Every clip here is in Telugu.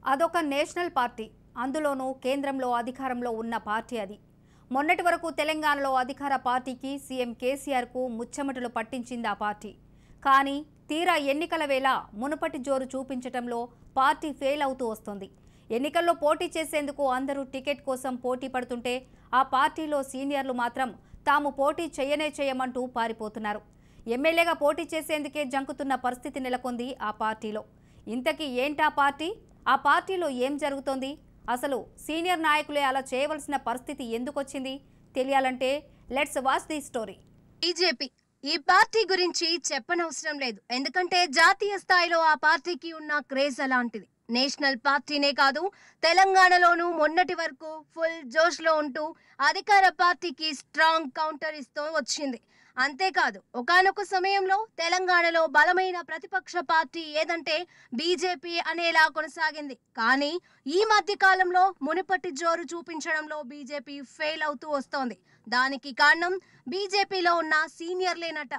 అదొక నేషనల్ పార్టీ. అందులోనూ కేంద్రంలో అధికారంలో ఉన్న పార్టీ అది. మొన్నటి వరకు తెలంగాణలో అధికార పార్టీకి సీఎం కేసీఆర్కు ముచ్చెమటలు పట్టించింది ఆ పార్టీ. కానీ తీరా ఎన్నికల వేళ మునుపటి జోరు చూపించటంలో పార్టీ ఫెయిల్ అవుతూ వస్తుంది. ఎన్నికల్లో పోటీ చేసేందుకు అందరూ టికెట్ కోసం పోటీ పడుతుంటే ఆ పార్టీలో సీనియర్లు మాత్రం తాము పోటీ చేయమంటూ పారిపోతున్నారు. ఎమ్మెల్యేగా పోటీ చేసేందుకే జంకుతున్న పరిస్థితి నెలకొంది ఆ పార్టీలో. ఇంతకీ ఏంటా పార్టీ? ఆ పార్టీలో ఏం జరుగుతోంది? అసలు సీనియర్ నాయకులే అలా చేయవలసిన పరిస్థితి ఎందుకొచ్చింది? తెలియాలంటే let's watch the story. BJP ఈ పార్టీ గురించి చెప్పనవసరం లేదు. ఎందుకంటే జాతీయ స్థాయిలో ఆ పార్టీకి ఉన్న క్రేజ్ అలాంటిది. నేషనల్ పార్టీనే కాదు, తెలంగాణలోనూ మొన్నటి వరకు ఫుల్ జోష్లో ఉంటూ అధికార పార్టీకి స్ట్రాంగ్ కౌంటర్ ఇస్తూ వచ్చింది. అంతేకాదు, ఒకానొక సమయంలో తెలంగాణలో బలమైన ప్రతిపక్ష పార్టీ ఏదంటే బీజేపీ అనేలా కొనసాగింది. కానీ ఈ మధ్య కాలంలో మునుపటి జోరు చూపించడంలో బీజేపీ ఫెయిల్ అవుతూ వస్తోంది. దానికి కారణం బీజేపీలో ఉన్న సీనియర్లేనట.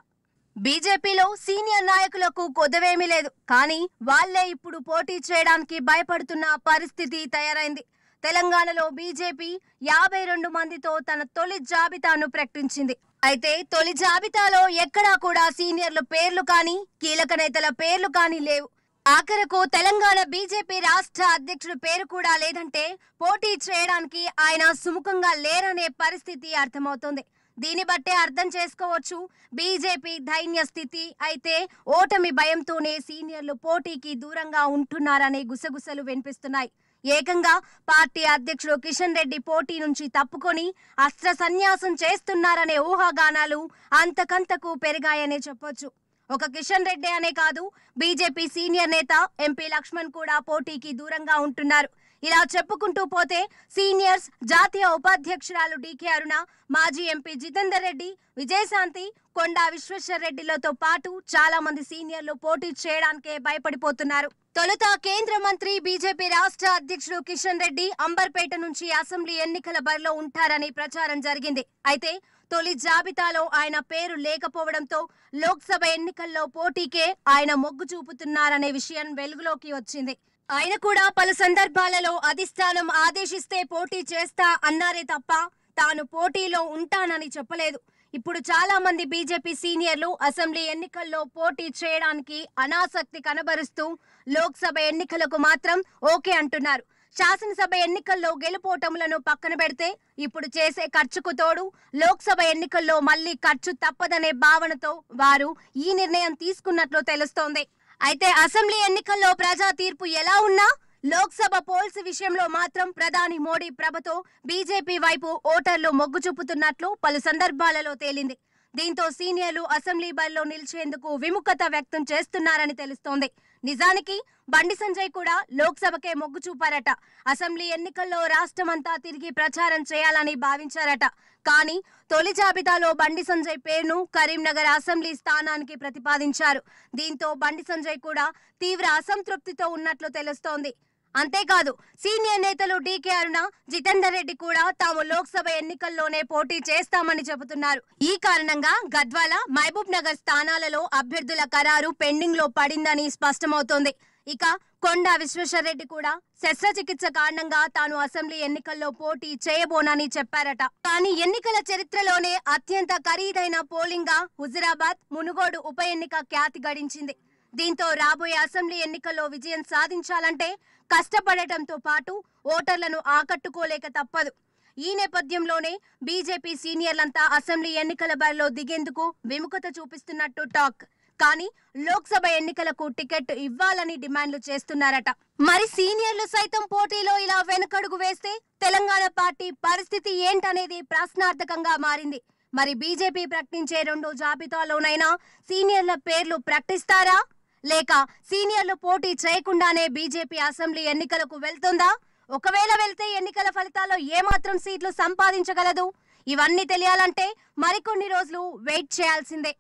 బీజేపీలో సీనియర్ నాయకులకు కొదవేమీ లేదు, కానీ వాళ్లే ఇప్పుడు పోటీ చేయడానికి భయపడుతున్న పరిస్థితి తయారైంది. తెలంగాణలో బీజేపీ 52 మందితో తన తొలి జాబితాను ప్రకటించింది. అయితే తొలి జాబితాలో ఎక్కడా కూడా సీనియర్ల పేర్లు కానీ కీలక నేతల పేర్లు కానీ లేవు. ఆఖరకు తెలంగాణ బీజేపీ రాష్ట్ర అధ్యక్షుడి పేరు కూడా లేదంటే పోటీ చేయడానికి ఆయన సుముఖంగా లేరనే పరిస్థితి అర్థమవుతోంది. దీన్ని బట్టే అర్థం చేసుకోవచ్చు బీజేపీ దైన్య స్థితి. అయితే ఓటమి భయంతోనే సీనియర్లు పోటీకి దూరంగా ఉంటున్నారనే గుసగుసలు వినిపిస్తున్నాయి. ఏకంగా పార్టీ అధ్యక్షుడు కిషన్ రెడ్డి పోటీ నుంచి తప్పుకొని అస్త్ర సన్యాసం చేస్తున్నారనే ఊహాగానాలు అంతకంతకు పెరిగాయనే చెప్పొచ్చు. ఒక కిషన్ రెడ్డి అనే కాదు, బీజేపీ సీనియర్ నేత ఎంపీ లక్ష్మణ్ కూడా పోటీకి దూరంగా ఉంటున్నారు. ఇలా చెప్పుకుంటూ పోతే సీనియర్స్ జాతీయ ఉపాధ్యక్షురాలు డీకే అరుణ, మాజీ ఎంపీ జితేందర్ రెడ్డి, విజయశాంతి, కొండా విశ్వేశ్వర్ రెడ్డిలతో పాటు చాలా మంది సీనియర్లు పోటీ చేయడానికే భయపడిపోతున్నారు. తొలుత కేంద్ర మంత్రి బీజేపీ రాష్ట్ర అధ్యక్షుడు కిషన్ రెడ్డి అంబర్పేట నుంచి అసెంబ్లీ ఎన్నికల బరిలో ఉంటారని ప్రచారం జరిగింది. అయితే తొలి జాబితాలో ఆయన పేరు లేకపోవడంతో లోక్సభ ఎన్నికల్లో పోటీకే ఆయన మొగ్గు చూపుతున్నారనే విషయం వెలుగులోకి వచ్చింది. ఆయన కూడా పలు సందర్భాలలో అధిష్టానం ఆదేశిస్తే పోటీ చేస్తా అన్నారే తప్ప తాను పోటీలో ఉంటానని చెప్పలేదు. ఇప్పుడు చాలా మంది బీజేపీ సీనియర్లు అసెంబ్లీ ఎన్నికల్లో పోటీ చేయడానికి అనాసక్తి కనబరుస్తూ లోక్సభ ఎన్నికలకు మాత్రం ఓకే అంటున్నారు. శాసనసభ ఎన్నికల్లో గెలుపోటములను పక్కన పెడితే ఇప్పుడు చేసే ఖర్చుకు తోడు లోక్సభ ఎన్నికల్లో మళ్లీ ఖర్చు తప్పదనే భావనతో వారు ఈ నిర్ణయం తీసుకున్నట్లు తెలుస్తోంది. అయితే అసెంబ్లీ ఎన్నికల్లో ప్రజా తీర్పు ఎలా ఉన్నా లోక్సభ పోల్స్ విషయంలో మాత్రం ప్రధాని మోడీ ప్రభతో బీజేపీ వైపు ఓటర్లు మొగ్గు చూపుతున్నట్లు పలు సందర్భాలలో తేలింది. దీంతో సీనియర్లు అసెంబ్లీ బరిలో నిలిచేందుకు విముఖత వ్యక్తం చేస్తున్నారని తెలుస్తోంది. నిజానికి బండి సంజయ్ కూడా లోక్సభకే మొగ్గు చూపారట. అసెంబ్లీ ఎన్నికల్లో రాష్ట్రమంతా తిరిగి ప్రచారం చేయాలని భావించారట. కానీ తొలి జాబితాలో బండి సంజయ్ పేరును కరీంనగర్ అసెంబ్లీ స్థానానికి ప్రతిపాదించారు. దీంతో బండి సంజయ్ కూడా తీవ్ర అసంతృప్తితో ఉన్నట్లు తెలుస్తోంది. అంతేకాదు, సీనియర్ నేతలు డీకే అరుణ, జితేందర్ రెడ్డి కూడా తాము లోక్సభ ఎన్నికల్లోనే పోటీ చేస్తామని చెబుతున్నారు. ఈ కారణంగా గద్వాల, మహబూబ్ నగర్ స్థానాలలో అభ్యర్థుల ఖరారు పెండింగ్ లో పడిందని స్పష్టమవుతోంది. ఇక కొండా విశ్వేశ్వర్ రెడ్డి కూడా శస్త్రచికిత్స కారణంగా తాను అసెంబ్లీ ఎన్నికల్లో పోటీ చేయబోనని చెప్పారట. కానీ ఎన్నికల చరిత్రలోనే అత్యంత ఖరీదైన పోలింగ్ గా హుజురాబాద్, మునుగోడు ఉప ఎన్నిక ఖ్యాతి గడించింది. దీంతో రాబోయే అసెంబ్లీ ఎన్నికల్లో విజయం సాధించాలంటే కష్టపడటంతో పాటు ఓటర్లను ఆకట్టుకోలేక తప్పదు. ఈ నేపథ్యంలోనే బీజేపీ సీనియర్లంతా అసెంబ్లీ ఎన్నికల బరిలో దిగేందుకు విముఖత చూపిస్తున్నట్టు టాక్. కానీ లోక్సభ ఎన్నికలకు టికెట్ ఇవ్వాలని డిమాండ్లు చేస్తున్నారట. మరి సీనియర్లు సైతం పోటీలో ఇలా వెనుకడుగు వేస్తే తెలంగాణ పార్టీ పరిస్థితి ఏంటనేది ప్రశ్నార్థకంగా మారింది. మరి బీజేపీ ప్రకటించే 2 జాబితాలోనైనా సీనియర్ల పేర్లు ప్రకటిస్తారా, లేక సీనియర్లు పోటీ చేయకుండానే బీజేపీ అసెంబ్లీ ఎన్నికలకు వెళ్తుందా? ఒకవేళ వెళ్తే ఎన్నికల ఫలితాల్లో ఏమాత్రం సీట్లు సంపాదించగలదు? ఇవన్నీ తెలియాలంటే మరికొన్ని రోజులు వెయిట్ చేయాల్సిందే.